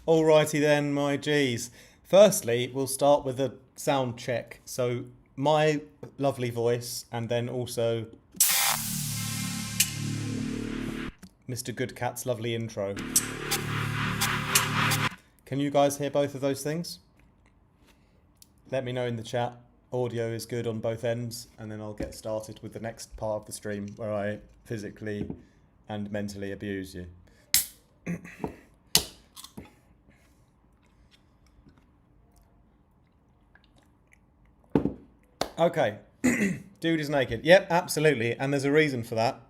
Alrighty then, my G's. Firstly, we'll start with a sound check. So, my lovely voice, and then also Mr. Goodcat's lovely intro. Can you guys hear both of those things? Let me know in the chat. Audio is good on both ends, and then I'll get started with the next part of the stream where I physically and mentally abuse you. Okay, dude is naked. Yep, absolutely, and there's a reason for that.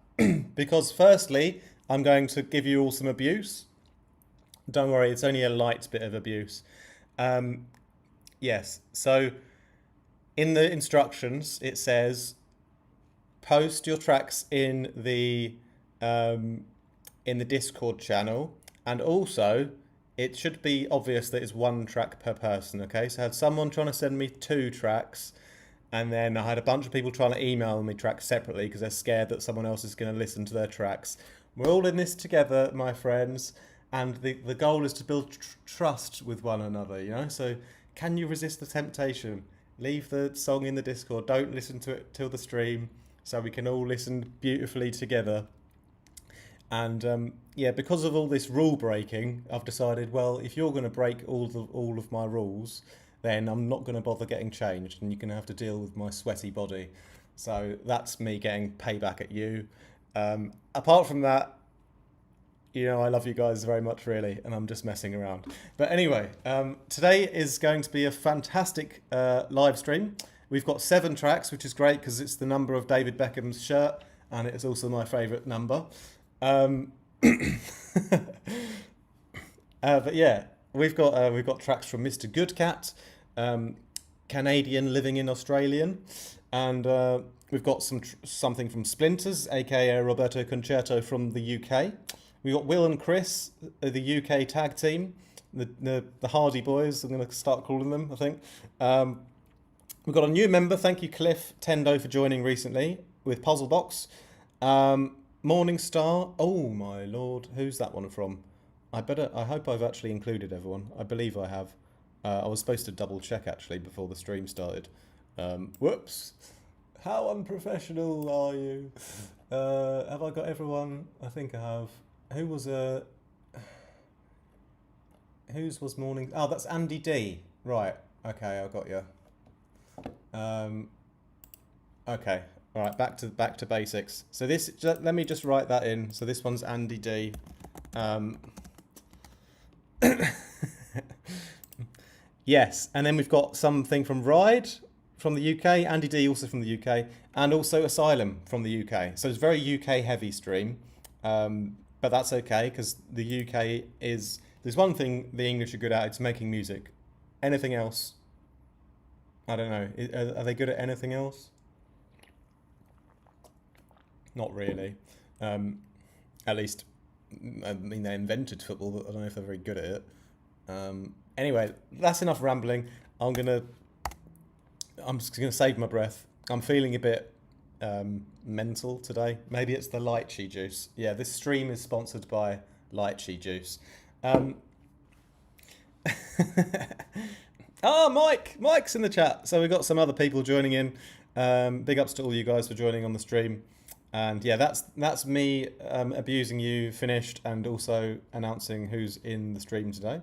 Because firstly, I'm going to give you all some abuse. Don't worry, it's only a light bit of abuse. Yes, so in the instructions it says post your tracks in the Discord channel, and also it should be obvious that it's one track per person. Okay, so I had someone trying to send me 2 tracks, and then I had a bunch of people trying to email me tracks separately because they're scared that someone else is going to listen to their tracks. We're all in this together, my friends, and the goal is to build trust with one another, you know? So can you resist the temptation? Leave the song in the Discord. Don't listen to it till the stream so we can all listen beautifully together. And yeah, because of all this rule breaking, I've decided, well, if you're going to break all of my rules, then I'm not going to bother getting changed, and you're going to have to deal with my sweaty body. So that's me getting payback at you. Apart from that, you know, I love you guys very much, really, and I'm just messing around. But anyway, today is going to be a fantastic live stream. We've got 7 tracks, which is great because it's the number of David Beckham's shirt, and it's also my favourite number. But yeah, we've got tracks from Mr. Goodcat, Canadian living in Australian, and we've got something from Splinters, aka Roberto Concerto from the UK. We've got Will and Chris, the UK tag team, the Hardy Boys, I'm going to start calling them, I think. We've got a new member, thank you Cliff Tendo for joining recently, with Puzzle Box. Morning Star, oh my lord, who's that one from? I hope I've actually included everyone. I believe I have. I was supposed to double check actually before the stream started. Whoops. How unprofessional are you? Have I got everyone? I think I have. Whose was morning? Oh, that's Andy D. Right. Okay, I got you. Okay. All right. Back to basics. So this. Let me just write that in. So this one's Andy D. Yes, and then we've got something from Ride from the UK, Andy D also from the UK, and also Asylum from the UK. So it's a very UK heavy stream, but that's okay because the UK is, there's one thing the English are good at, it's making music. Anything else? I don't know. Are they good at anything else? Not really. At least, I mean, they invented football, but I don't know if they're very good at it. Anyway, that's enough rambling. I'm just gonna save my breath. I'm feeling a bit mental today. Maybe it's the lychee juice. Yeah, this stream is sponsored by lychee juice. Mike's in the chat. So we've got some other people joining in. Big ups to all you guys for joining on the stream. And yeah, that's me abusing you finished, and also announcing who's in the stream today.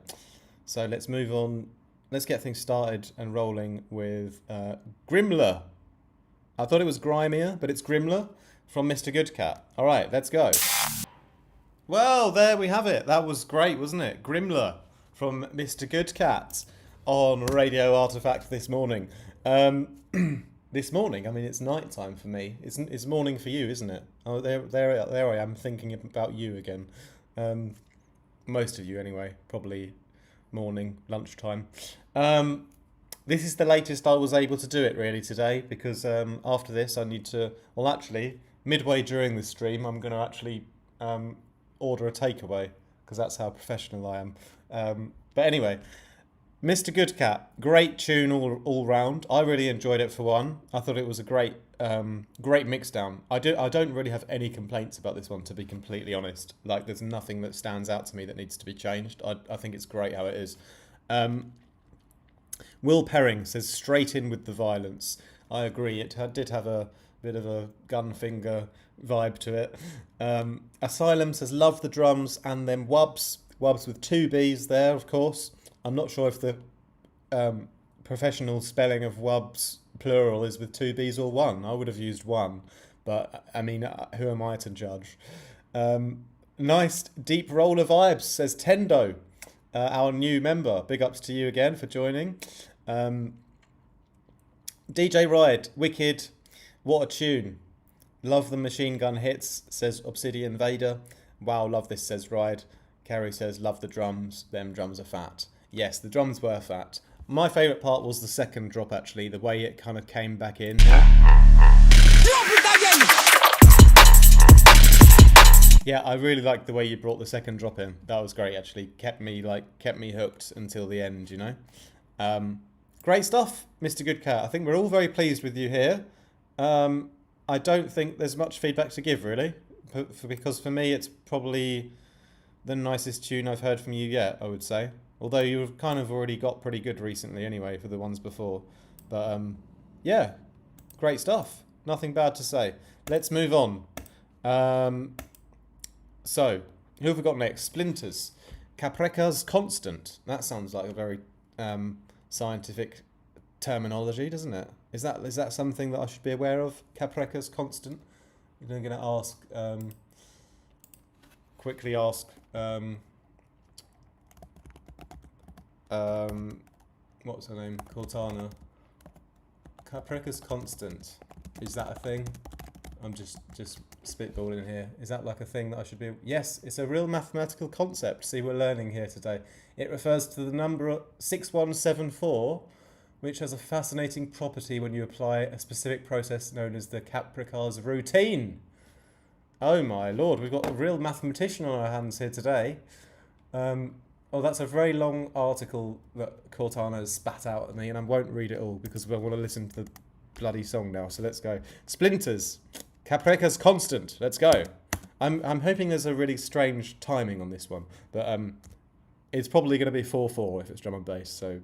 So let's move on. Let's get things started and rolling with Grimler. I thought it was Grimier, but it's Grimler from Mr. Goodcat. All right, let's go. Well, there we have it. That was great, wasn't it? Grimler from Mr. Goodcat on Radio Artifact this morning. This morning, I mean, it's night time for me. It's morning for you, isn't it? Oh, there I am thinking about you again. Most of you, anyway. Probably morning, lunchtime. This is the latest I was able to do it really today, because after this I need to. Well, actually, midway during the stream, I'm going to actually order a takeaway because that's how professional I am. But anyway. Mr. Goodcat, great tune all round. I really enjoyed it for one. I thought it was a great mix down. I don't really have any complaints about this one, to be completely honest. Like, there's nothing that stands out to me that needs to be changed. I think it's great how it is. Will Perring says straight in with the violence. I agree. It did have a bit of a gun finger vibe to it. Asylum says love the drums, and then Wubs with two B's there, of course. I'm not sure if the professional spelling of Wubs plural is with two B's or one. I would have used one, but I mean, who am I to judge? Nice deep roller vibes, says Tendo, our new member. Big ups to you again for joining. DJ Ride, wicked, what a tune. Love the machine gun hits, says Obsidian Vader. Wow, love this, says Ride. Kerry says love the drums, them drums are fat. Yes, the drums were fat. My favourite part was the second drop, actually, the way it kind of came back in. Yeah, I really liked the way you brought the second drop in. That was great, actually. Kept me hooked until the end, you know. Great stuff, Mr. Goodcat. I think we're all very pleased with you here. I don't think there's much feedback to give, really, because for me it's probably the nicest tune I've heard from you yet, I would say. Although you've kind of already got pretty good recently anyway for the ones before. But yeah, great stuff. Nothing bad to say. Let's move on. So, who have we got next? Splinters. Capreca's Constant. That sounds like a very scientific terminology, doesn't it? Is that something that I should be aware of? Capreca's Constant? I'm going to ask, quickly ask, what's her name? Cortana. Capreca's Constant. Is that a thing? I'm just spitballing here. Is that like a thing that I should be... Yes, it's a real mathematical concept. See, we're learning here today. It refers to the number 6174, which has a fascinating property when you apply a specific process known as the Capreca's routine. Oh my lord, we've got a real mathematician on our hands here today. Oh, that's a very long article that Cortana has spat out at me, and I won't read it all because I want to listen to the bloody song now. So let's go. Splinters. Capreca's Constant. Let's go. I'm hoping there's a really strange timing on this one, but it's probably going to be 4/4 if it's drum and bass. So.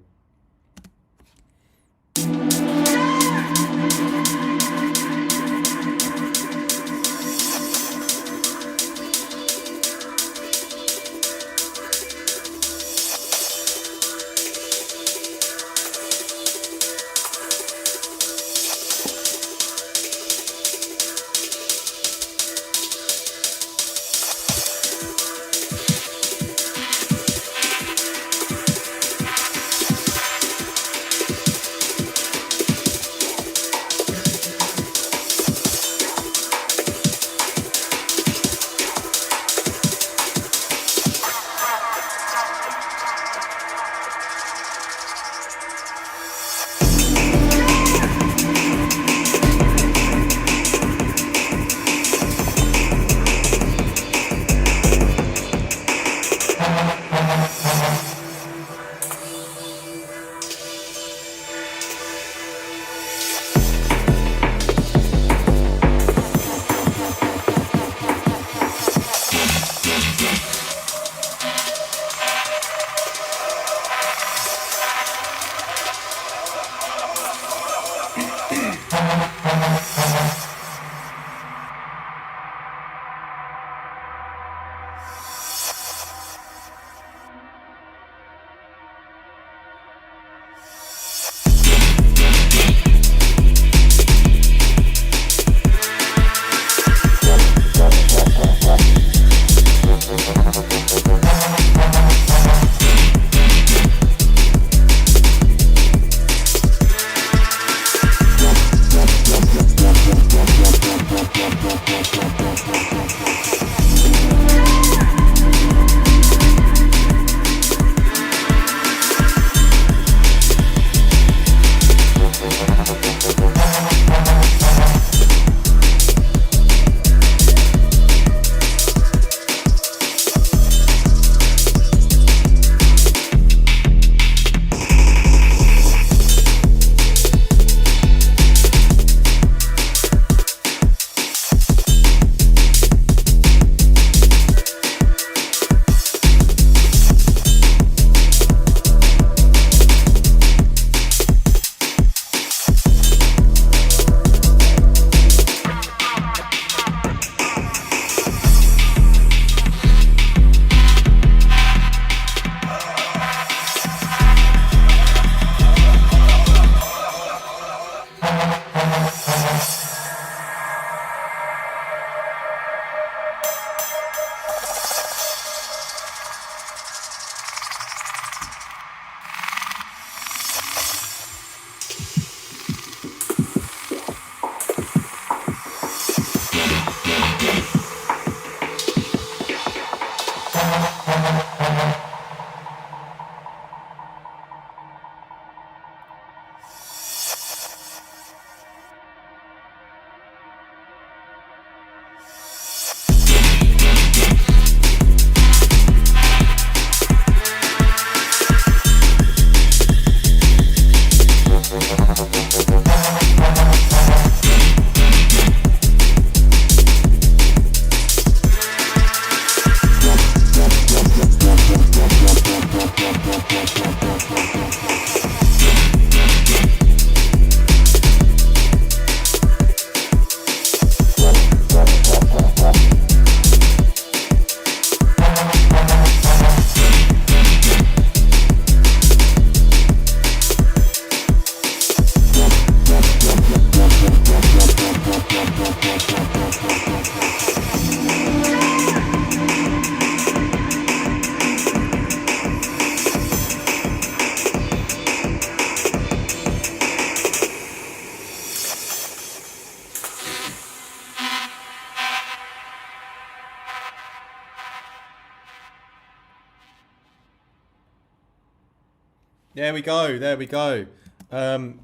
There we go. There we go. That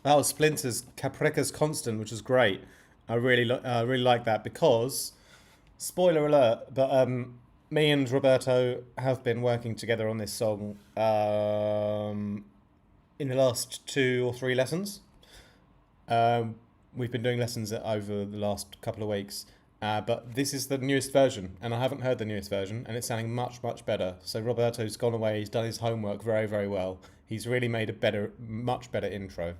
was Splinter's Caprica's Constant, which is great. I really like that because, spoiler alert, but me and Roberto have been working together on this song in the last 2 or 3 lessons. We've been doing lessons over the last couple of weeks, but this is the newest version, and I haven't heard the newest version, and it's sounding much, much better. So Roberto's gone away, he's done his homework very, very well. He's really made a much better intro.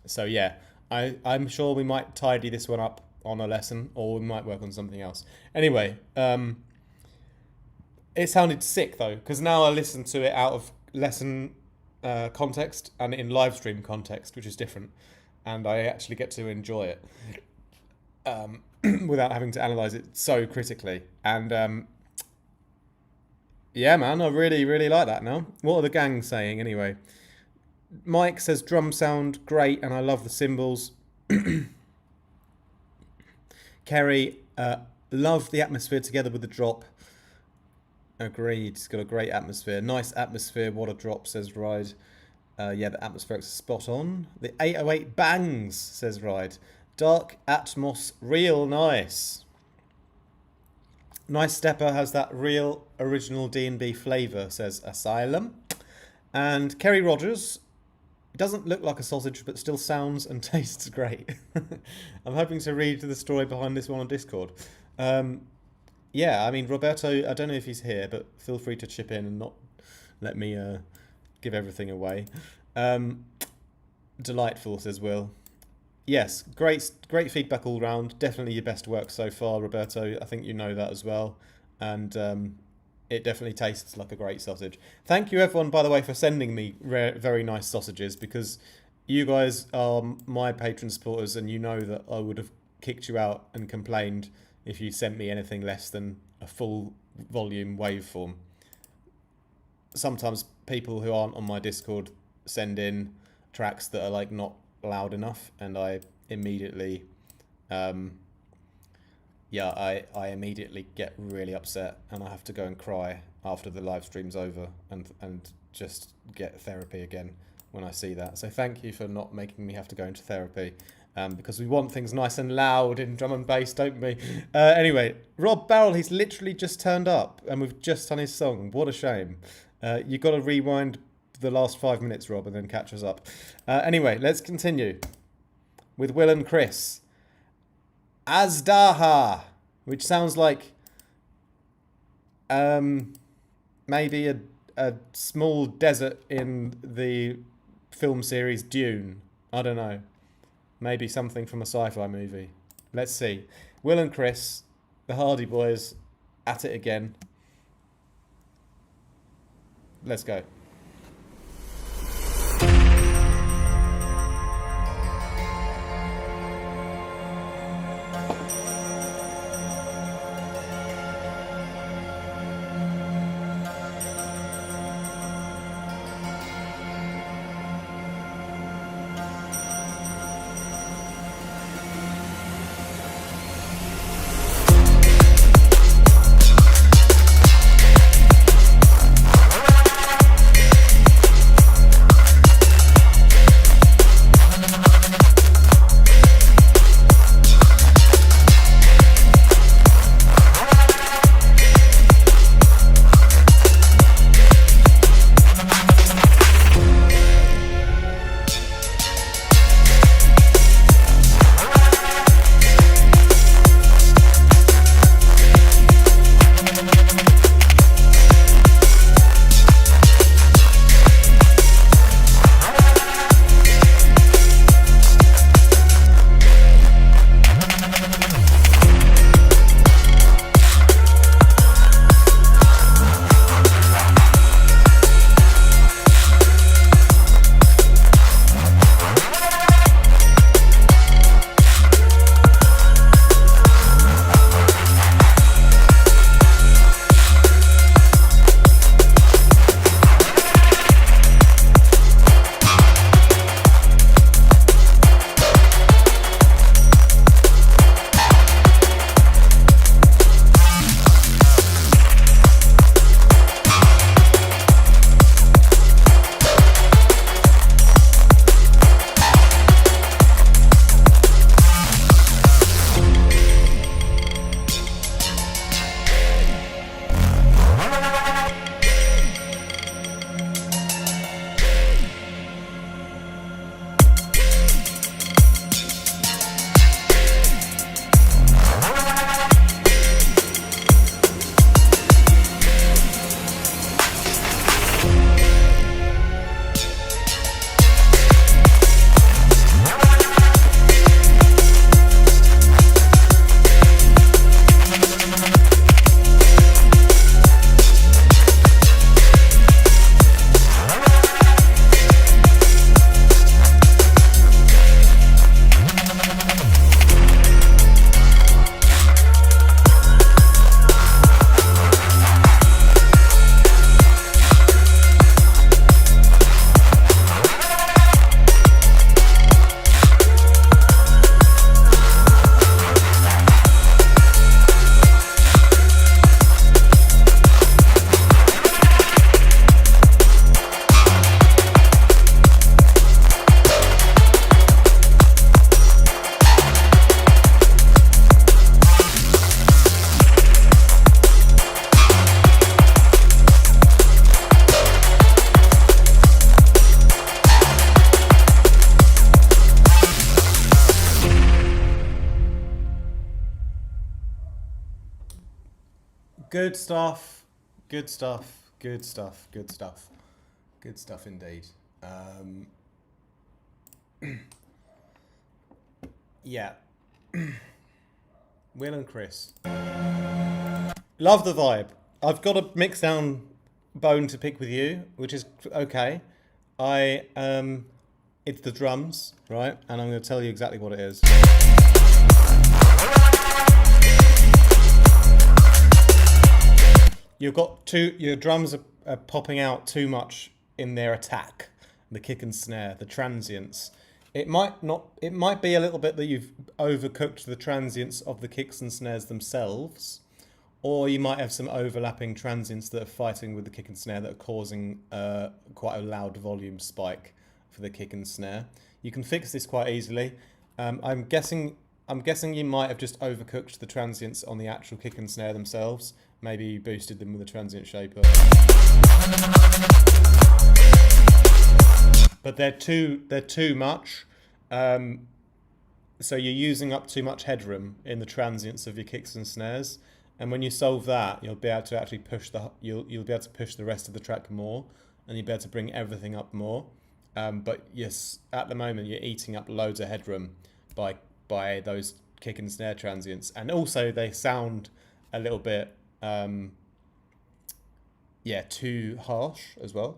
So yeah, I'm sure we might tidy this one up on a lesson, or we might work on something else. Anyway, it sounded sick though, because now I listen to it out of lesson context and in live stream context, which is different, and I actually get to enjoy it without having to analyze it so critically. And yeah, man, I really, really like that now. What are the gang saying anyway? Mike says drums sound great and I love the cymbals. Kerry, love the atmosphere together with the drop. Agreed, it's got a great atmosphere. Nice atmosphere, what a drop, says Ride. Yeah, the atmosphere's spot on. The 808 bangs, says Ride. Dark atmos, real nice. Nice Stepper has that real original DnB flavour, says Asylum. And Kerry Rogers, doesn't look like a sausage, but still sounds and tastes great. I'm hoping to read the story behind this one on Discord. Yeah, I mean, Roberto, I don't know if he's here, but feel free to chip in and not let me give everything away. Delightful, says Will. Yes, great feedback all round. Definitely your best work so far, Roberto. I think you know that as well. And it definitely tastes like a great sausage. Thank you, everyone, by the way, for sending me very nice sausages, because you guys are my Patron supporters, and you know that I would have kicked you out and complained if you sent me anything less than a full volume waveform. Sometimes people who aren't on my Discord send in tracks that are like not loud enough, and I immediately I immediately get really upset, and I have to go and cry after the live stream's over and just get therapy again when I see that. So thank you for not making me have to go into therapy, because we want things nice and loud in drum and bass, don't we? Anyway, Rob Barrel, he's literally just turned up and we've just done his song. What a shame. You've got to rewind the last 5 minutes, Rob, and then catch us up. Anyway, let's continue with Will and Chris. Azdaha, which sounds like maybe a small desert in the film series Dune. I don't know. Maybe something from a sci-fi movie. Let's see. Will and Chris, the Hardy Boys, at it again. Let's go. Good stuff. Good stuff. Good stuff. Good stuff. Good stuff indeed. Yeah. Will and Chris. Love the vibe. I've got a mix down bone to pick with you, which is okay. It's the drums, right? And I'm going to tell you exactly what it is. You've got your drums are popping out too much in their attack, the kick and snare, the transients. It might be a little bit that you've overcooked the transients of the kicks and snares themselves, or you might have some overlapping transients that are fighting with the kick and snare that are causing quite a loud volume spike for the kick and snare. You can fix this quite easily. I'm guessing you might have just overcooked the transients on the actual kick and snare themselves. Maybe you boosted them with a transient shaper. But they're too much. So you're using up too much headroom in the transients of your kicks and snares. And when you solve that, you'll be able to actually you'll be able to push the rest of the track more, and you'll be able to bring everything up more. But yes, at the moment you're eating up loads of headroom by those kick and snare transients, and also they sound a little bit too harsh as well.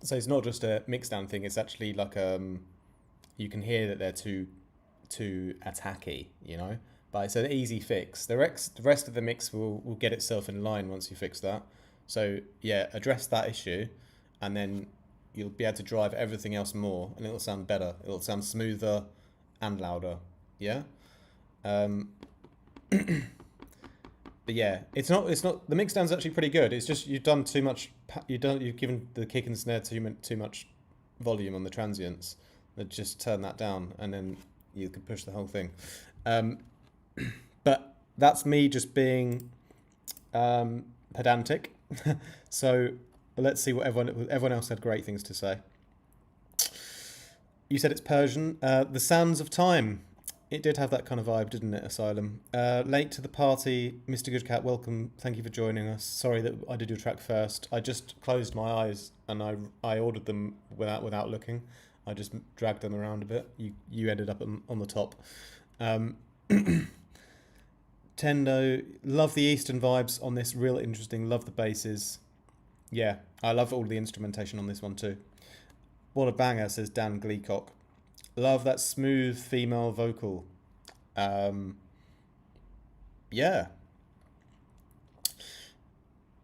So it's not just a mix down thing, it's actually like you can hear that they're too attacky, you know. But it's an easy fix. The rest of the mix will get itself in line once you fix that. So yeah, address that issue, and then you'll be able to drive everything else more, and it'll sound better. It'll sound smoother and louder. Yeah. But yeah, it's not the mix down's actually pretty good. It's just you've done too much. You've given the kick and snare too much volume on the transients. Just turn that down, and then you can push the whole thing. But that's me just being pedantic. So let's see what everyone else had great things to say. You said it's Persian. The Sounds of Time. It did have that kind of vibe, didn't it, Asylum? Late to the party, Mr. Goodcat, welcome. Thank you for joining us. Sorry that I did your track first. I just closed my eyes and I ordered them without looking. I just dragged them around a bit. You ended up on the top. Tendo, love the Eastern vibes on this. Real interesting. Love the basses. Yeah, I love all the instrumentation on this one too. What a banger, says Dan Gleacock. Love that smooth female vocal. Yeah.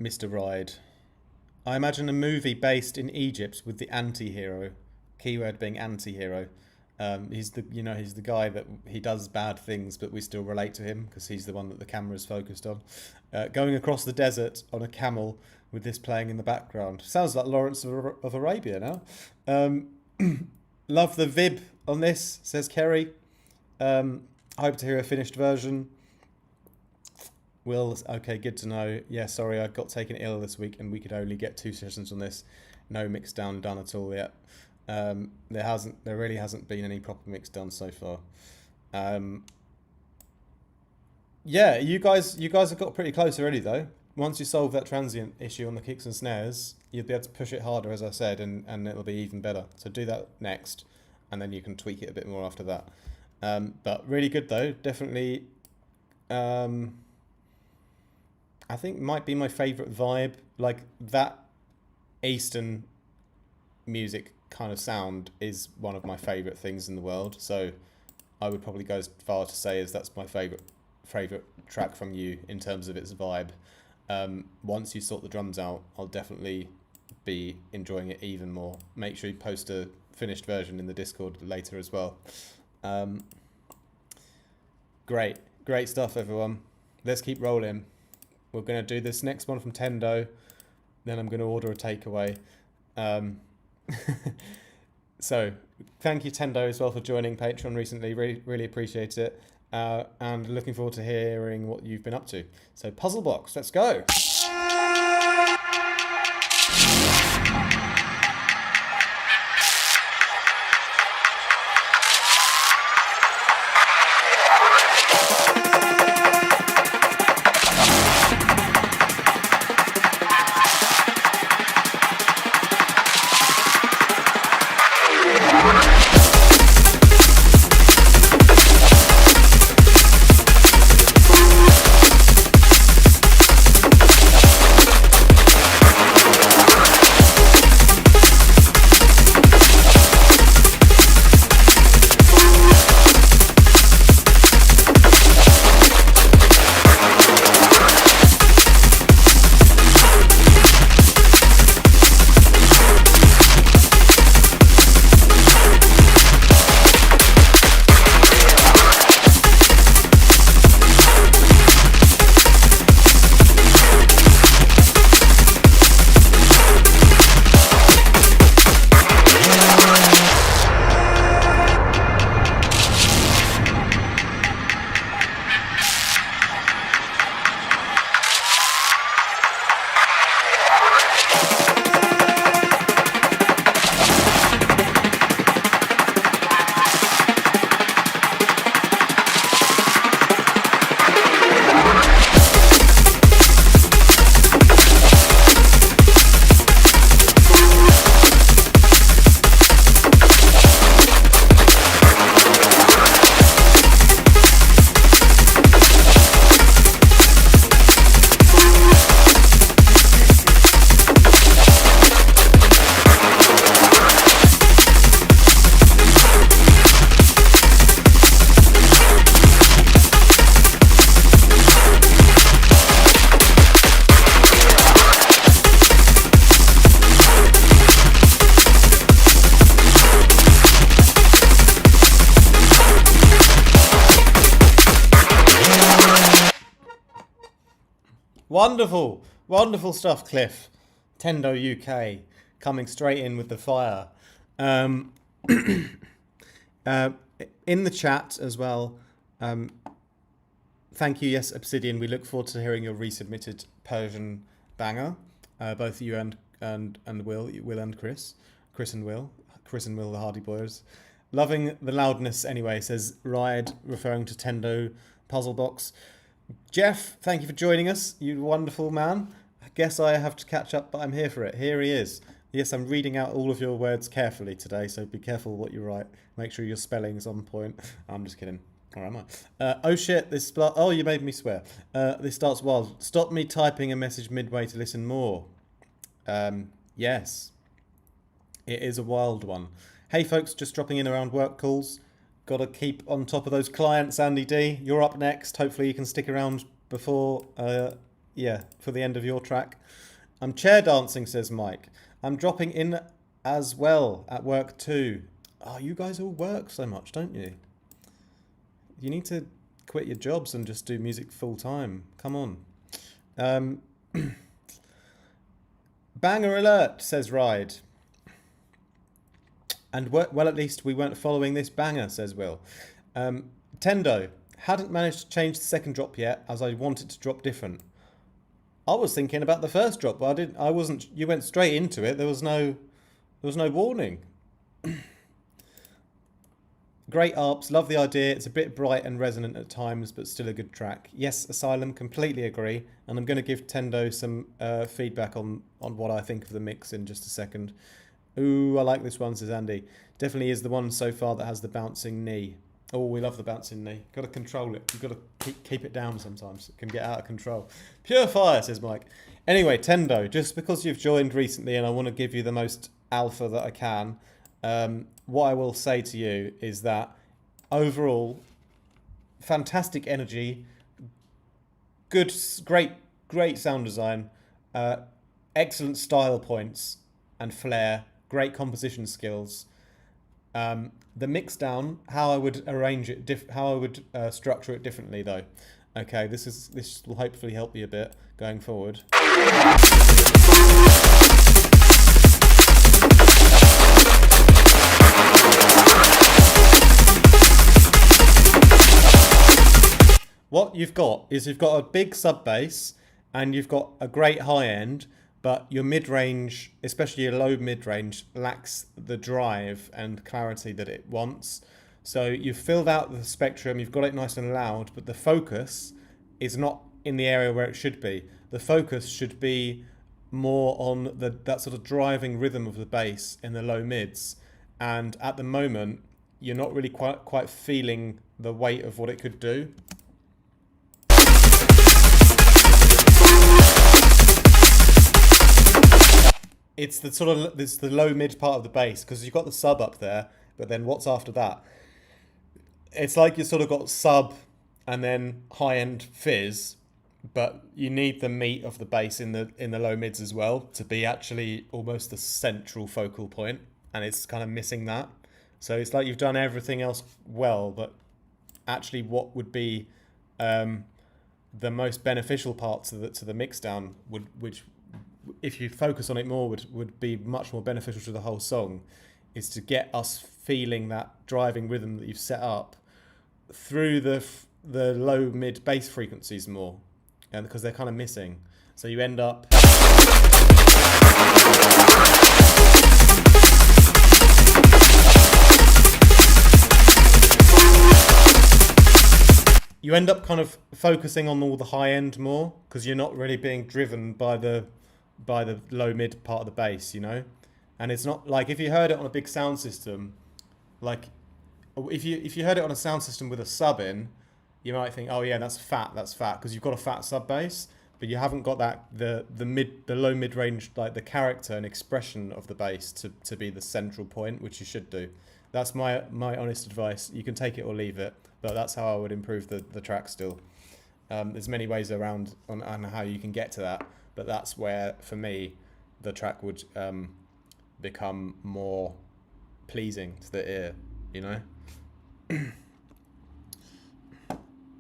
Mr. Ride. I imagine a movie based in Egypt with the anti-hero. Keyword being anti-hero. He's the guy that he does bad things, but we still relate to him because he's the one that the camera's focused on. Going across the desert on a camel with this playing in the background. Sounds like Lawrence of Arabia now. Love the vib on this, says Kerry. Hope to hear a finished version. Will, okay, good to know. Yeah, sorry, I got taken ill this week and we could only get 2 sessions on this. No mix down done at all yet. There really hasn't been any proper mix done so far. Yeah, you guys have got pretty close already though. Once you solve that transient issue on the kicks and snares, you'll be able to push it harder, as I said, and it'll be even better. So do that next, and then you can tweak it a bit more after that. But really good though, definitely. I think might be my favourite vibe, like that Eastern music kind of sound is one of my favourite things in the world. So I would probably go as far to say as that's my favourite track from you in terms of its vibe. Once you sort the drums out, I'll definitely be enjoying it even more. Make sure you post a finished version in the Discord later as well. Great stuff, everyone. Let's keep rolling. We're going to do this next one from Tendo, then I'm going to order a takeaway. So thank you, Tendo, as well, for joining Patron recently. Really appreciate it. And looking forward to hearing what you've been up to. So Puzzle Box, let's go. Wonderful, wonderful stuff, Cliff. Tendo UK coming straight in with the fire. Um, uh, in the chat as well. Thank you, yes, Obsidian. We look forward to hearing your resubmitted Persian banger. Both you and Will and Chris and Will, the Hardy Boys. Loving the loudness anyway, says Ride, referring to Tendo Puzzle Box. Jeff, thank you for joining us. You wonderful man. I guess I have to catch up, but I'm here for it. Here he is. Yes, I'm reading out all of your words carefully today, so be careful what you write. Make sure your spelling is on point. I'm just kidding. Or am I? Oh shit, oh, you made me swear. This starts wild. Stop me typing a message midway to listen more. Yes. It is a wild one. Hey folks, just dropping in around work calls. Got to keep on top of those clients, Andy D. You're up next. Hopefully you can stick around before, for the end of your track. I'm chair dancing, says Mike. I'm dropping in as well at work too. Oh, you guys all work so much, don't you? You need to quit your jobs and just do music full time. Come on. Banger alert, says Ride. And well, at least we weren't following this banger, says Will. Tendo, hadn't managed to change the second drop yet, as I wanted to drop different. I was thinking about the first drop, but I wasn't. You went straight into it. There was no warning. Great arps, love the idea. It's a bit bright and resonant at times, but still a good track. Yes, Asylum, completely agree. And I'm going to give Tendo some feedback on what I think of the mix in just a second. Ooh, I like this one, says Andy. Definitely is the one so far that has the bouncing knee. Oh, we love the bouncing knee. Got to control it. You've got to keep it down sometimes. It can get out of control. Pure fire, says Mike. Anyway, Tendo, just because you've joined recently and I want to give you the most alpha that I can, what I will say to you is that overall, fantastic energy, great sound design, excellent style points and flair, great composition skills. The mix down, how I would arrange it, how I would structure it differently though. Okay, this will hopefully help you a bit going forward. What you've got is you've got a big sub bass and you've got a great high end, but your mid-range, especially your low mid-range, lacks the drive and clarity that it wants. So you've filled out the spectrum, you've got it nice and loud, but the focus is not in the area where it should be. The focus should be more on that sort of driving rhythm of the bass in the low mids. And at the moment, you're not really quite feeling the weight of what it could do. It's the low mid part of the bass because you've got the sub up there, but then what's after that? It's like you sort of got sub and then high end fizz, but you need the meat of the bass in the low mids as well to be actually almost the central focal point, and it's kind of missing that. So it's like you've done everything else well, but actually what would be the most beneficial part to the mix down which if you focus on it more would be much more beneficial to the whole song, is to get us feeling that driving rhythm that you've set up through the low mid bass frequencies more, and because they're kind of missing, so you end up kind of focusing on all the high end more because you're not really being driven by the low mid part of the bass, you know. And it's not like if you heard it on a big sound system, like if you heard it on a sound system with a sub in, you might think, oh yeah, that's fat because you've got a fat sub bass, but you haven't got that the low mid range, like the character and expression of the bass to be the central point, which you should do. That's my honest advice. You can take it or leave it, but that's how I would improve the track still. There's many ways around on how you can get to that, but that's where, for me, the track would become more pleasing to the ear, you know?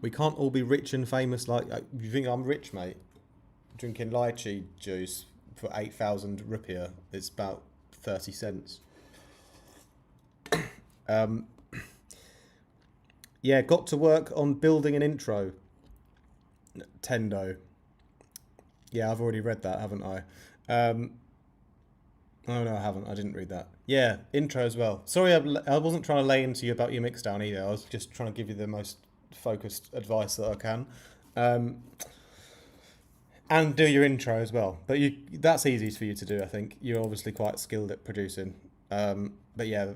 We can't all be rich and famous like... You think I'm rich, mate? drinking lychee juice for 8,000 rupiah. It's about 30 cents. Yeah, got to work on building an intro. Tendo. Yeah, I've already read that, haven't I? Oh no, I haven't. I didn't read that. Yeah, intro as well. Sorry, I wasn't trying to lay into you about your mixdown either. I was just trying to give you the most focused advice that I can. And do your intro as well. But that's easy for you to do, I think. You're obviously quite skilled at producing. But yeah,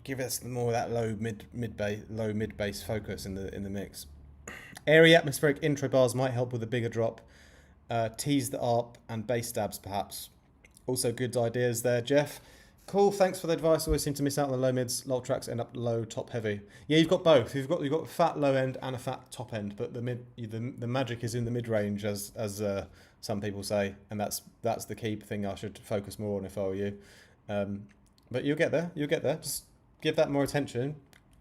give us more of that low mid bass focus in the mix. Airy atmospheric intro bars might help with a bigger drop. Tease the ARP and bass stabs perhaps. Also good ideas there, Jeff. Cool, thanks for the advice. Always seem to miss out on the low mids. A lot of tracks end up low, top heavy. Yeah, you've got both. You've got fat low end and a fat top end, but the magic is in the mid range, as some people say, and that's the key thing I should focus more on if I were you. But you'll get there. You'll get there. Just give that more attention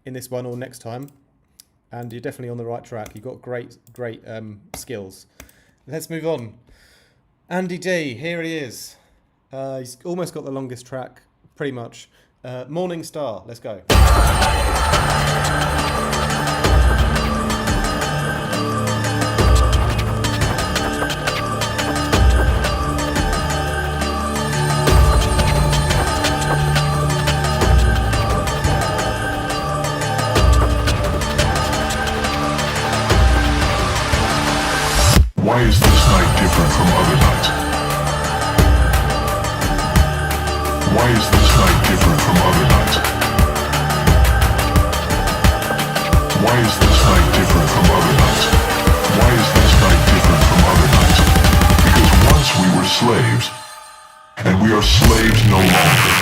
in this one or next time, and you're definitely on the right track. You've got great skills. Let's move on. Andy D, here he is. He's almost got the longest track, pretty much. Morning Star, let's go. Why is this night different from other nights? Why is this night different from other nights? Why is this night different from other nights? Why is this night different from other nights? Because once we were slaves, and we are slaves no longer.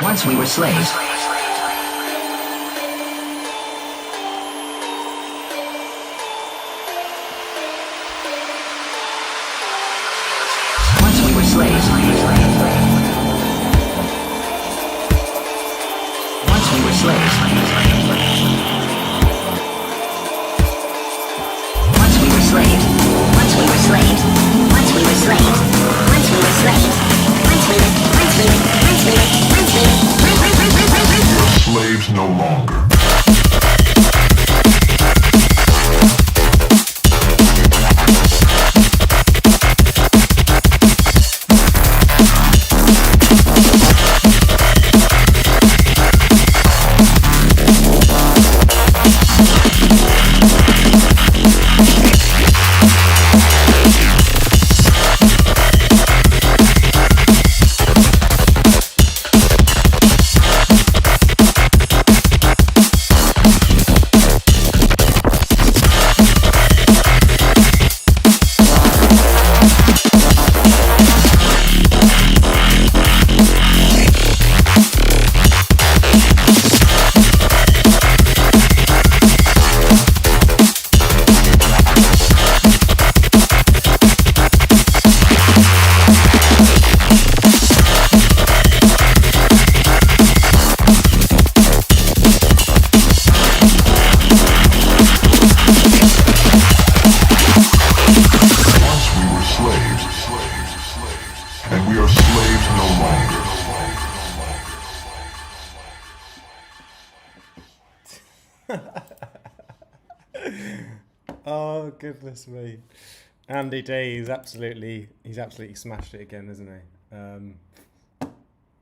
Once we were slaves. Once we were slaves. Once we were slaves. Once we were slaves. Once we were slaves. Once we were slaves. Once we were slaves. Once we were slaves. Once we were slaves. Once we were slaves. Oh goodness me, Andy D. He's absolutely smashed it again, isn't he?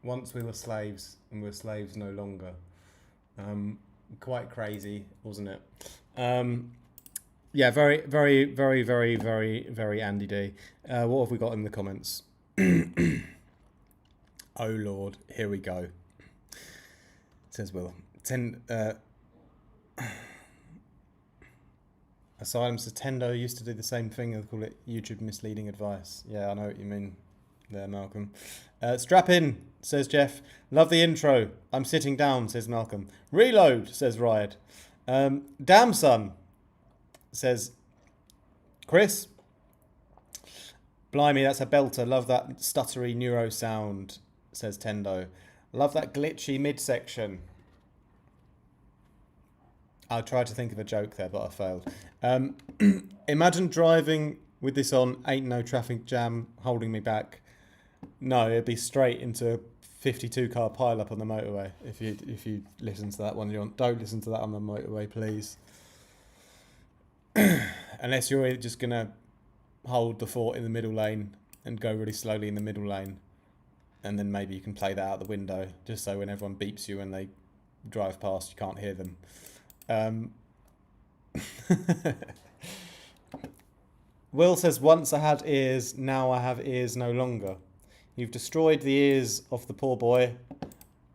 Once we were slaves, and we're slaves no longer. Quite crazy, wasn't it? Yeah, very, very, very, very, very, very Andy D. What have we got in the comments? Oh Lord, here we go. Says Will. Asylum says Tendo used to do the same thing. They call it YouTube misleading advice. Yeah, I know what you mean there, Malcolm. Strap in, says Jeff. Love the intro. I'm sitting down, says Malcolm. Reload, says Riot. Damn son, says Chris. Blimey, that's a belter. Love that stuttery neuro sound, says Tendo. Love that glitchy midsection. I tried to think of a joke there, but I failed. Imagine driving with this on, ain't no traffic jam holding me back. No, it'd be straight into a 52 car pile up on the motorway. If you listen to that one, don't listen to that on the motorway, please. Unless you're just gonna hold the fort in the middle lane and go really slowly in the middle lane, and then maybe you can play that out the window, just so when everyone beeps you when they drive past, you can't hear them. Will says, once I had ears, now I have ears no longer. You've destroyed the ears of the poor boy.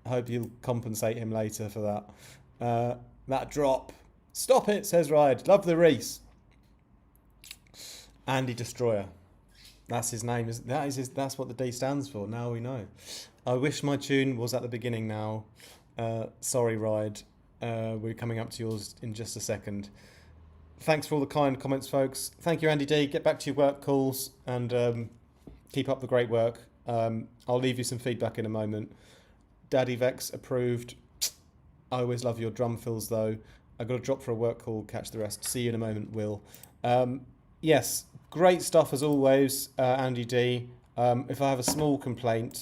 I hope you'll compensate him later for that. That drop. Stop it, says Ride. Love the Reese. Andy Destroyer. That's his name. That's what the D stands for. Now we know. I wish my tune was at the beginning now. Sorry, Ride. We're coming up to yours in just a second. Thanks for all the kind comments, folks. Thank you, Andy D. Get back to your work calls and keep up the great work. I'll leave you some feedback in a moment. Daddy Vex approved. I always love your drum fills, though. I got to drop for a work call. Catch the rest. See you in a moment, Will. Yes, great stuff as always, Andy D. If I have a small complaint.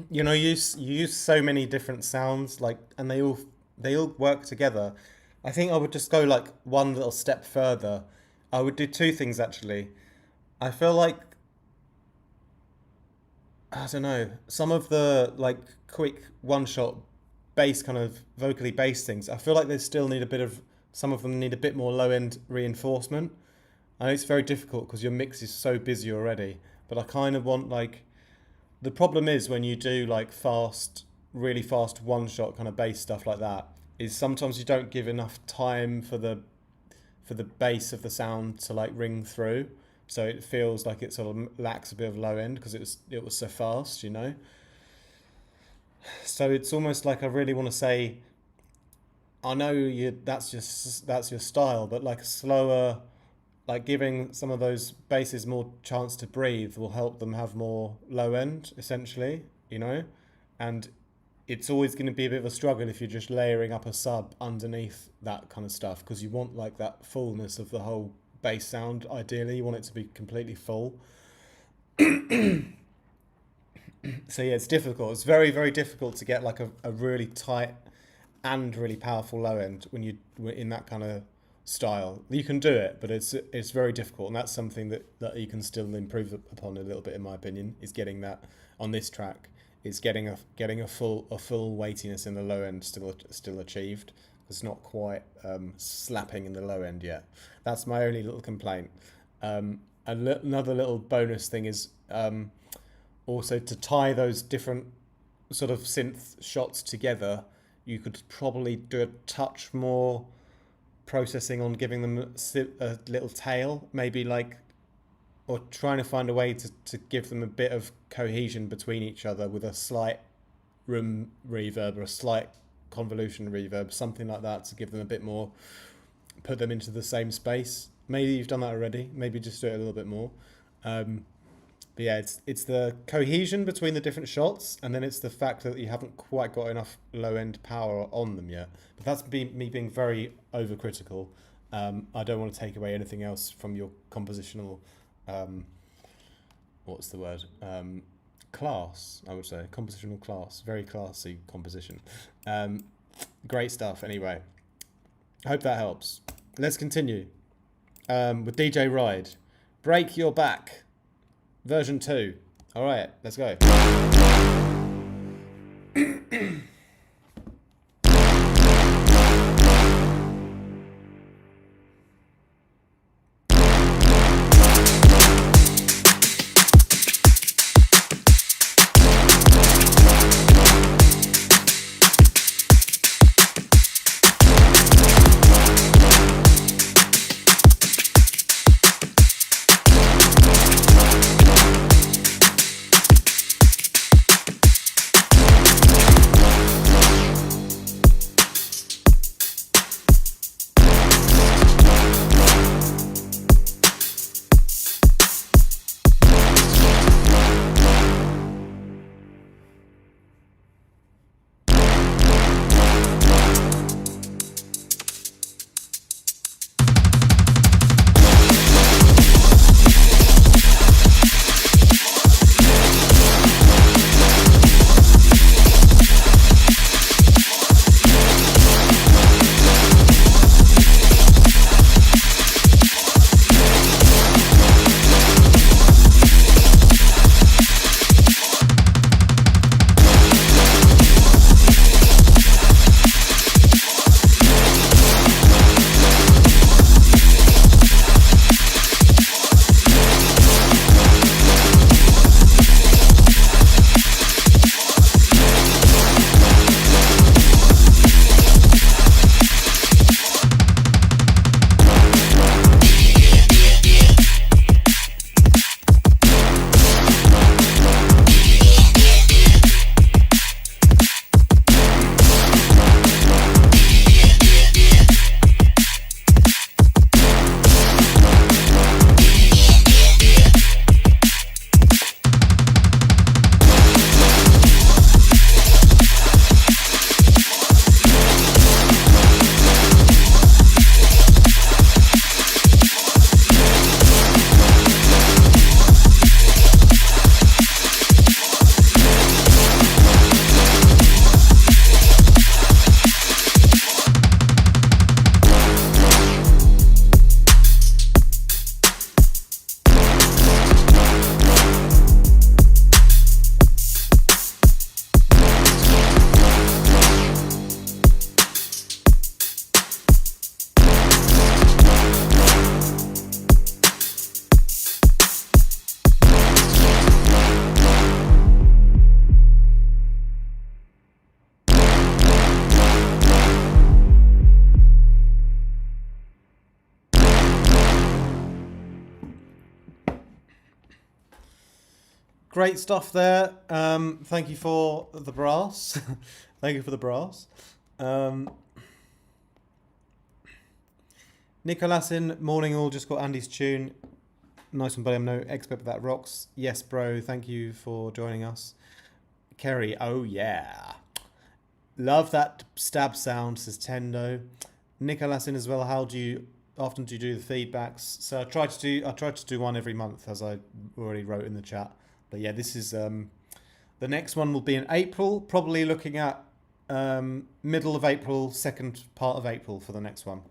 You know, you use so many different sounds, like, and they all work together. I think I would just go like one little step further. I would do two things actually. I feel like, I don't know, some of the like quick one-shot bass kind of vocally bass things, I feel like they still need some of them need a bit more low-end reinforcement. I know it's very difficult because your mix is so busy already, but I kind of want like, the problem is when you do like really fast one-shot kind of bass stuff like that, is sometimes you don't give enough time for the bass of the sound to like ring through, so it feels like it sort of lacks a bit of low end because it was so fast, you know. So it's almost like I really want to say, I know that's your style, but like slower. Like giving some of those basses more chance to breathe will help them have more low end, essentially, you know? And it's always going to be a bit of a struggle if you're just layering up a sub underneath that kind of stuff, because you want like that fullness of the whole bass sound, ideally. You want it to be completely full. So yeah, it's difficult. It's very, very difficult to get like a really tight and really powerful low end when you're in that kind of style. You can do it, but it's very difficult, and that's something that you can still improve upon a little bit, in my opinion, is getting that on this track, is getting a full weightiness in the low end still achieved. It's not quite slapping in the low end yet. That's my only little complaint. Another little bonus thing is also to tie those different sort of synth shots together. You could probably do a touch more processing on giving them a little tail, maybe, like, or trying to find a way to give them a bit of cohesion between each other with a slight room reverb or a slight convolution reverb, something like that, to give them a bit more, put them into the same space. Maybe you've done that already. Maybe just do it a little bit more. But yeah, it's the cohesion between the different shots, and then it's the fact that you haven't quite got enough low-end power on them yet. But that's me being very overcritical. I don't want to take away anything else from your compositional, what's the word? Class, I would say. Compositional class. Very classy composition. Great stuff, anyway. I hope that helps. Let's continue with DJ Ride. Break Your Back. Version 2. All right, let's go. Great stuff there. Thank you for the brass. Thank you for the brass. Nicolasin, morning all. Just got Andy's tune. Nice one, buddy. I'm no expert, but that rocks. Yes, bro. Thank you for joining us. Kerry, oh yeah. Love that stab sound, says Tendo. Nicolasin as well. How often do you do the feedbacks? So I try to do one every month, as I already wrote in the chat. But yeah, this is the next one will be in April, probably looking at middle of April, second part of April for the next one.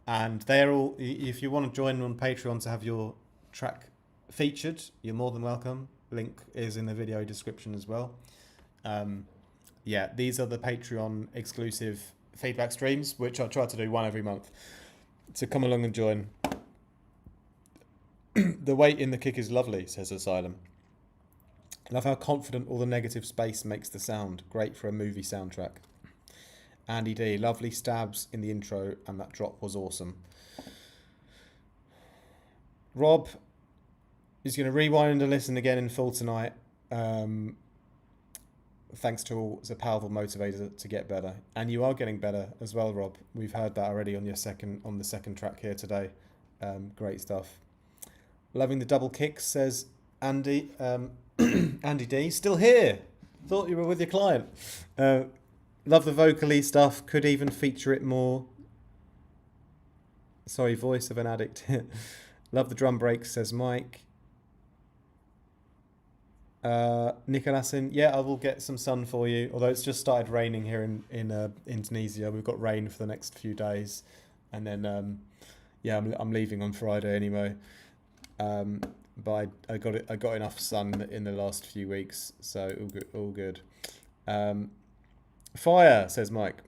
And they're all, if you want to join on Patreon to have your track featured, you're more than welcome. Link is in the video description as well. Yeah, these are the Patreon exclusive feedback streams, which I try to do one every month. So come along and join. The weight in the kick is lovely, says Asylum. Love how confident all the negative space makes the sound. Great for a movie soundtrack. Andy D, lovely stabs in the intro, and that drop was awesome. Rob is going to rewind and listen again in full tonight. thanks to all, it's a powerful motivator to get better. And you are getting better as well, Rob. We've heard that already on the second track here today. Great stuff. Loving the double kicks, says Andy. Andy D, still here. Thought you were with your client. Love the vocally stuff. Could even feature it more. Sorry, voice of an addict. Love the drum breaks, says Mike. Nicolasin, yeah, I will get some sun for you. Although it's just started raining here in Indonesia. We've got rain for the next few days, and then I'm leaving on Friday anyway. But I got enough sun in the last few weeks, so all good. Fire, says Mike.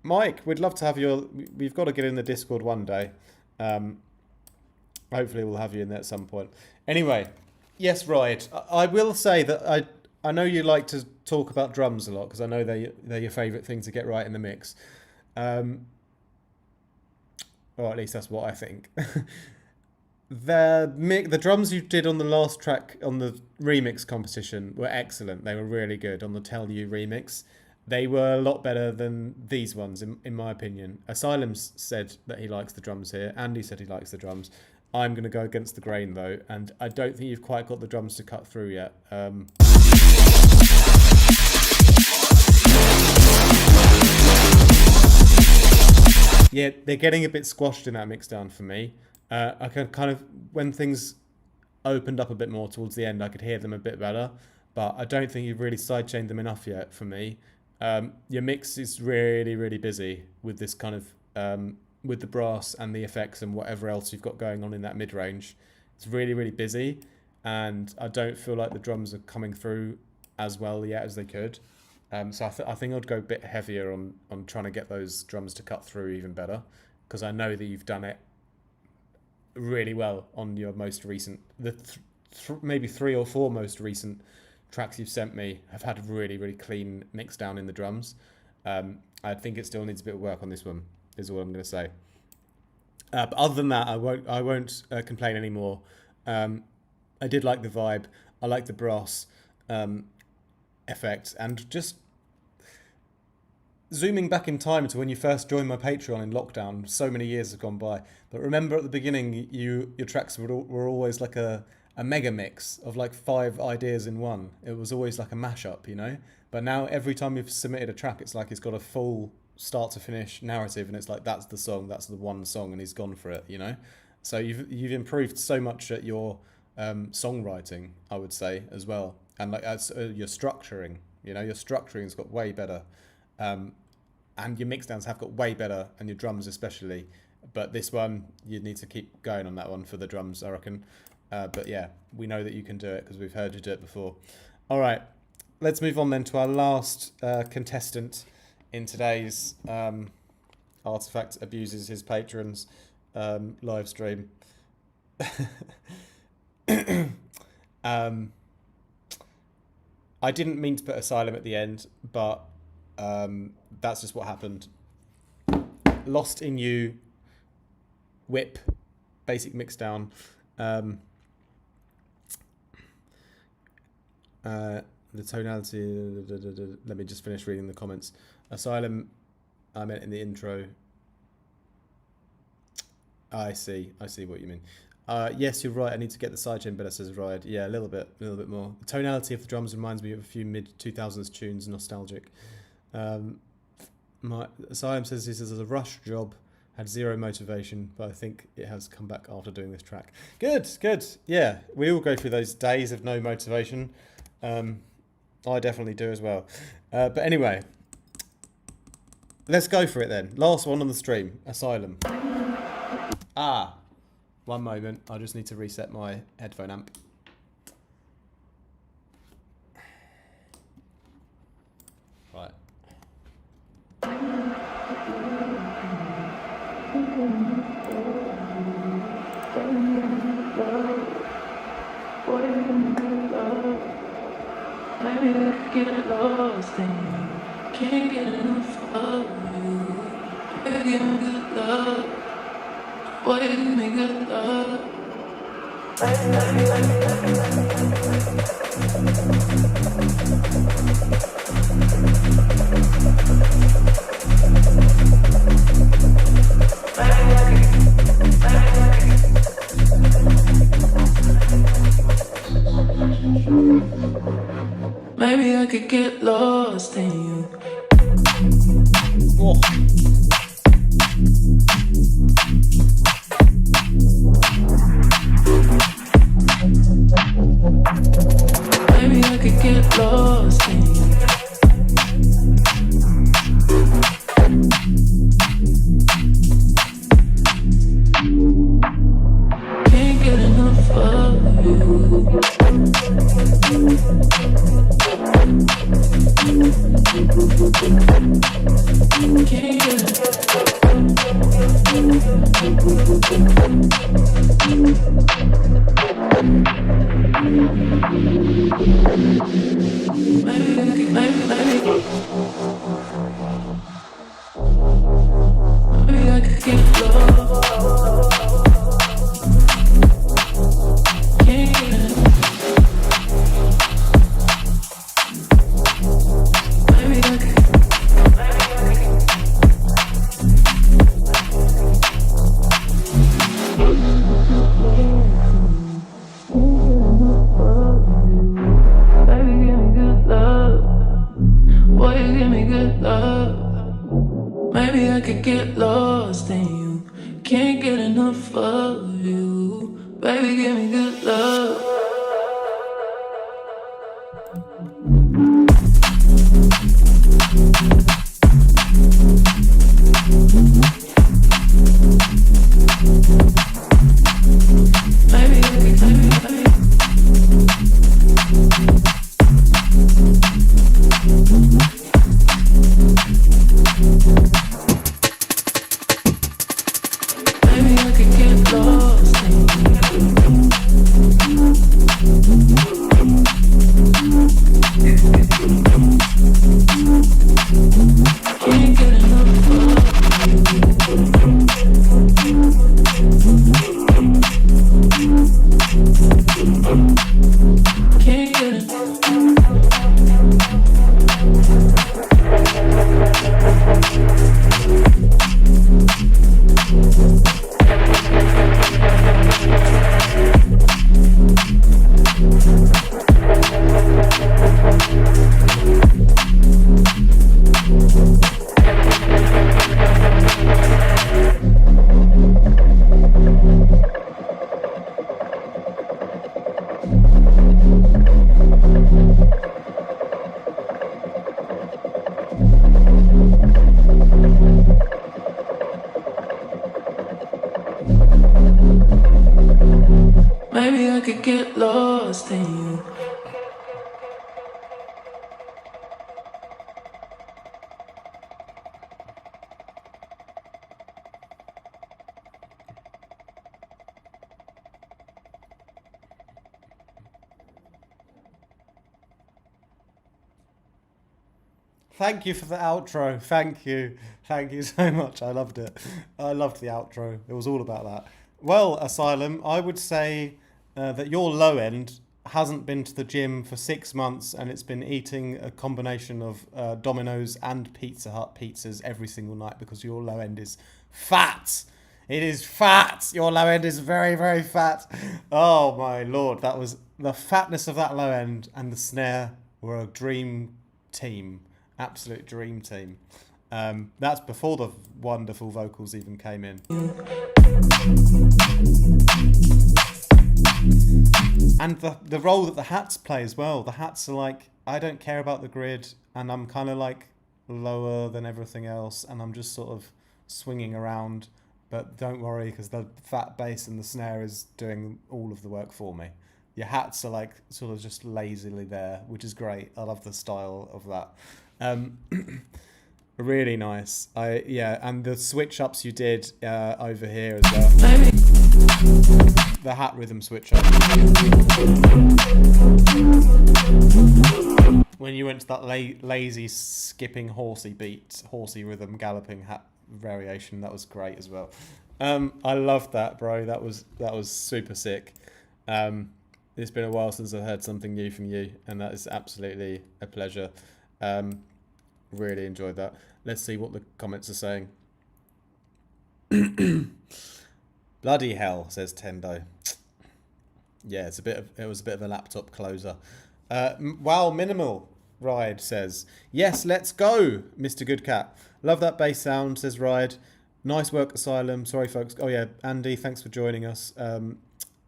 Mike, we'd love to have you. We've got to get in the Discord one day. Hopefully we'll have you in there at some point. Anyway, yes, Ride. I will say that I know you like to talk about drums a lot because I know they're your favourite thing to get right in the mix. Or at least that's what I think. The drums you did on the last track on the remix competition were excellent. They were really good on the Tell You remix. They were a lot better than these ones, in my opinion. Asylum said that he likes the drums here. Andy said he likes the drums. I'm going to go against the grain, though, and I don't think you've quite got the drums to cut through yet. Yeah, they're getting a bit squashed in that mix down for me. I can kind of, when things opened up a bit more towards the end, I could hear them a bit better, but I don't think you've really sidechained them enough yet for me. Your mix is really, really busy with this kind of, with the brass and the effects and whatever else you've got going on in that mid-range. It's really, really busy, and I don't feel like the drums are coming through as well yet as they could. So I think I'd go a bit heavier on trying to get those drums to cut through even better, because I know that you've done it really well on your most recent, maybe 3 or 4 most recent tracks you've sent me have had a really, really clean mix down in the drums. I think it still needs a bit of work on this one, is all I'm going to say. But other than that, I won't complain anymore. I did like the vibe. I like the brass effect, and just zooming back in time to when you first joined my Patreon in lockdown. So many years have gone by, but remember at the beginning, your tracks were always like a mega mix of like 5 ideas in one. It was always like a mashup, you know. But now every time you've submitted a track, it's like it's got a full start to finish narrative, and it's like that's the song, that's the one song, and he's gone for it, you know. So you've improved so much at your songwriting, I would say, as well, and like your structuring. You know, your structuring's got way better. And your mixdowns have got way better, and your drums especially. But this one, you need to keep going on that one for the drums, I reckon. But yeah, we know that you can do it because we've heard you do it before. All right, let's move on then to our last contestant in today's Artifact Abuses His Patrons live stream. I didn't mean to put Asylum at the end, but that's just what happened. Lost in You, Whip, basic mixdown. The tonality, let me just finish reading the comments. Asylum, I meant in the intro. I see what you mean. Yes, you're right. I need to get the sidechain better, says Ride. Yeah, a little bit more. The tonality of the drums reminds me of a few mid-2000s tunes, nostalgic. Asylum says this is a rush job, had zero motivation, but I think it has come back after doing this track. Good. Yeah, we all go through those days of no motivation. I definitely do as well. But anyway, let's go for it then. Last one on the stream, Asylum. One moment. I just need to reset my headphone amp. Right. Get lost and can't get enough of you. Baby, I'm good love. Boy, give me good love. Maybe I could get lost in you. Oh. Maybe I could get lost in you. Can't get enough of you. Can't get maybe I could get lost. Can't get maybe I could. Baby, give me good love. Boy, you give me good love. Maybe I could get lost in you. Can't get enough of you. Baby, give me good love. Maybe I could, maybe I could get lost in can't get enough of can't get enough. Maybe I could get lost in you. Thank you for the outro. Thank you. Thank you so much. I loved it. I loved the outro. It was all about that. Well, Asylum, I would say that your low end hasn't been to the gym for 6 months and it's been eating a combination of Domino's and Pizza Hut pizzas every single night because your low end is fat. It is fat. Your low end is very, very fat. Oh my Lord. That was the fatness of that low end and the snare were a dream team. Absolute dream team. That's before the wonderful vocals even came in. And the role that the hats play as well. The hats are like, I don't care about the grid and I'm kind of like lower than everything else and I'm just sort of swinging around. But don't worry because the fat bass and the snare is doing all of the work for me. Your hats are like sort of just lazily there, which is great. I love the style of that. Really nice. And the switch ups you did over here as well. The hat rhythm switch up. When you went to that lazy skipping horsey beat, horsey rhythm galloping hat variation, that was great as well. I loved that, bro. That was super sick. It's been a while since I've heard something new from you, and that is absolutely a pleasure. Really enjoyed that. Let's see what the comments are saying. Bloody hell, says Tendo. Yeah, it was a bit of a laptop closer. Wow, minimal. Ride says, yes, let's go, Mr. Good Cat. Love that bass sound, says Ride. Nice work, Asylum. Sorry, folks. Oh, yeah, Andy, thanks for joining us.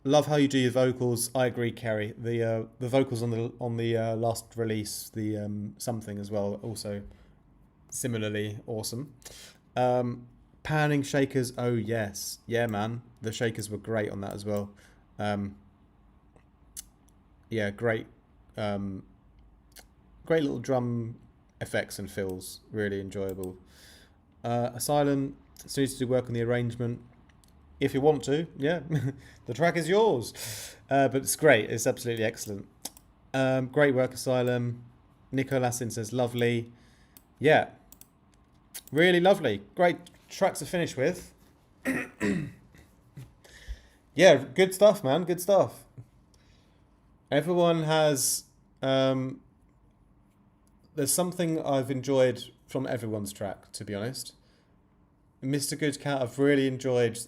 Love how you do your vocals. I agree, Kerry. The vocals on the last release, the something as well, also similarly awesome. Panning shakers. Oh, yes. Yeah, man. The shakers were great on that as well. Yeah, great. Great little drum effects and fills. Really enjoyable. Asylum still needs to do work on the arrangement. If you want to, yeah, the track is yours. But it's great. It's absolutely excellent. Great work, Asylum. Nico Lassin says, lovely. Yeah, really lovely. Great track to finish with. Yeah, good stuff, man. Good stuff. Everyone has... there's something I've enjoyed from everyone's track, to be honest. Mr. Good Cat, I've really enjoyed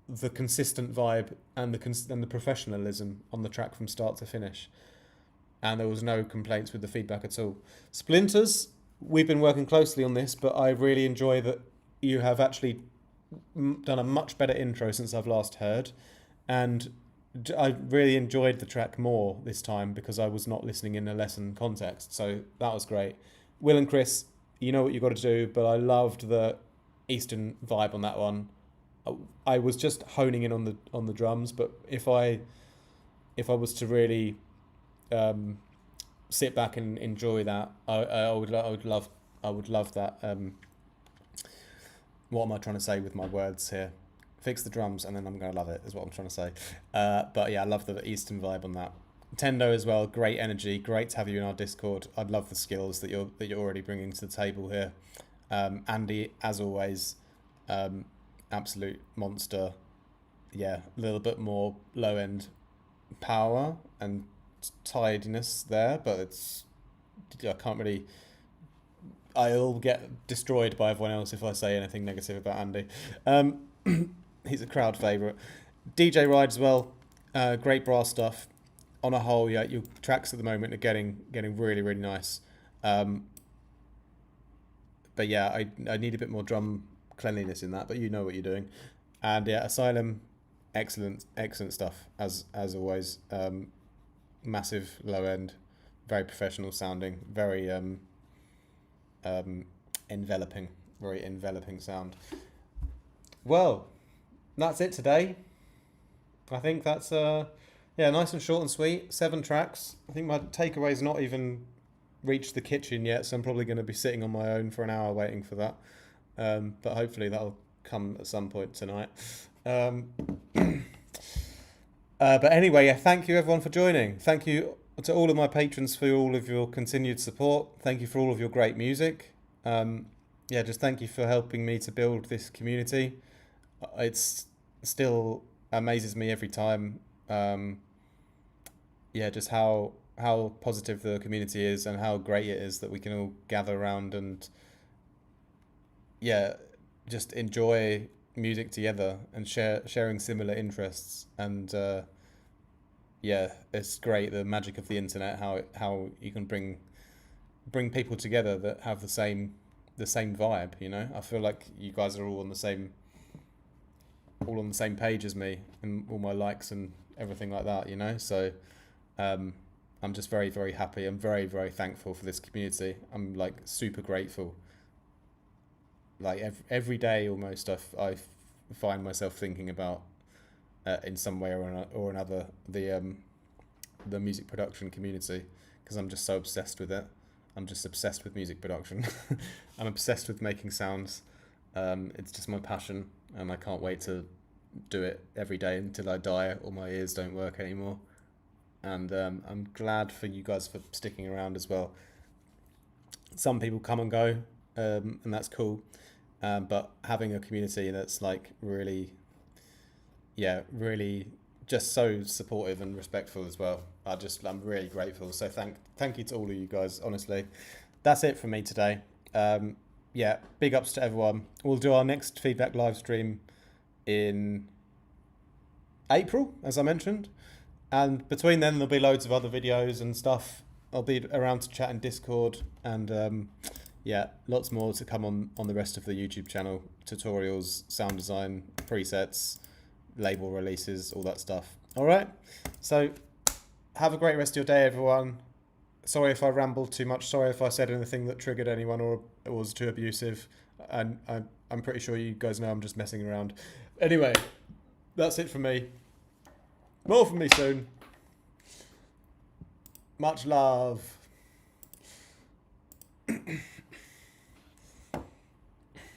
the consistent vibe and the professionalism on the track from start to finish. And there was no complaints with the feedback at all. Splinters, we've been working closely on this, but I really enjoy that you have actually done a much better intro since I've last heard. And I really enjoyed the track more this time because I was not listening in a lesson context. So that was great. Will and Chris, you know what you've got to do, but I loved the Eastern vibe on that one. I was just honing in on the drums, but if I was to really sit back and enjoy that, I would love that. What am I trying to say with my words here? Fix the drums and then I'm going to love it, is what I'm trying to say. But yeah, I love the Eastern vibe on that. Tendo as well, great energy, great to have you in our Discord. I'd love the skills that you're already bringing to the table here. Andy, as always, absolute monster. Yeah, a little bit more low end power and tidiness there, but I'll get destroyed by everyone else if I say anything negative about Andy. He's a crowd favourite. DJ Ride as well, great brass stuff. On a whole, yeah, your tracks at the moment are getting really, really nice. But yeah, I need a bit more drum cleanliness in that, but you know what you're doing. And yeah, Asylum, excellent stuff as always. Massive low end, very professional sounding, very enveloping sound. Well, that's it today. I think that's nice and short and sweet. 7 tracks. I think my takeaway's not even reached the kitchen yet, so I'm probably going to be sitting on my own for an hour waiting for that. But hopefully that'll come at some point tonight. But anyway, yeah, thank you everyone for joining. Thank you to all of my patrons for all of your continued support. Thank you for all of your great music. Just thank you for helping me to build this community. It's still amazes me every time. Just how positive the community is and how great it is that we can all gather around and just enjoy music together and sharing similar interests. And it's great, the magic of the internet, how you can bring people together that have the same vibe, you know. I feel like you guys are all on the same page as me and all my likes and everything like that, you know. So I'm just very, very happy. I'm very, very thankful for this community. I'm like super grateful. Like every day almost I find myself thinking about in some way or another the music production community, because I'm just so obsessed with it. I'm just obsessed with music production. I'm obsessed with making sounds. It's just my passion, and I can't wait to do it every day until I die or my ears don't work anymore. And I'm glad for you guys for sticking around as well. Some people come and go, and that's cool. But having a community that's like really just so supportive and respectful as well. I'm really grateful. So thank you to all of you guys, honestly. That's it from me today. Big ups to everyone. We'll do our next feedback live stream in April, as I mentioned. And between then, there'll be loads of other videos and stuff I'll be around to chat in Discord, and yeah, lots more to come on the rest of the YouTube channel. Tutorials, sound design, presets, label releases, all that stuff. All right, so have a great rest of your day, everyone. Sorry if I rambled too much. Sorry if I said anything that triggered anyone or was too abusive. And I'm pretty sure you guys know I'm just messing around. Anyway, that's it from me. More from me soon. Much love.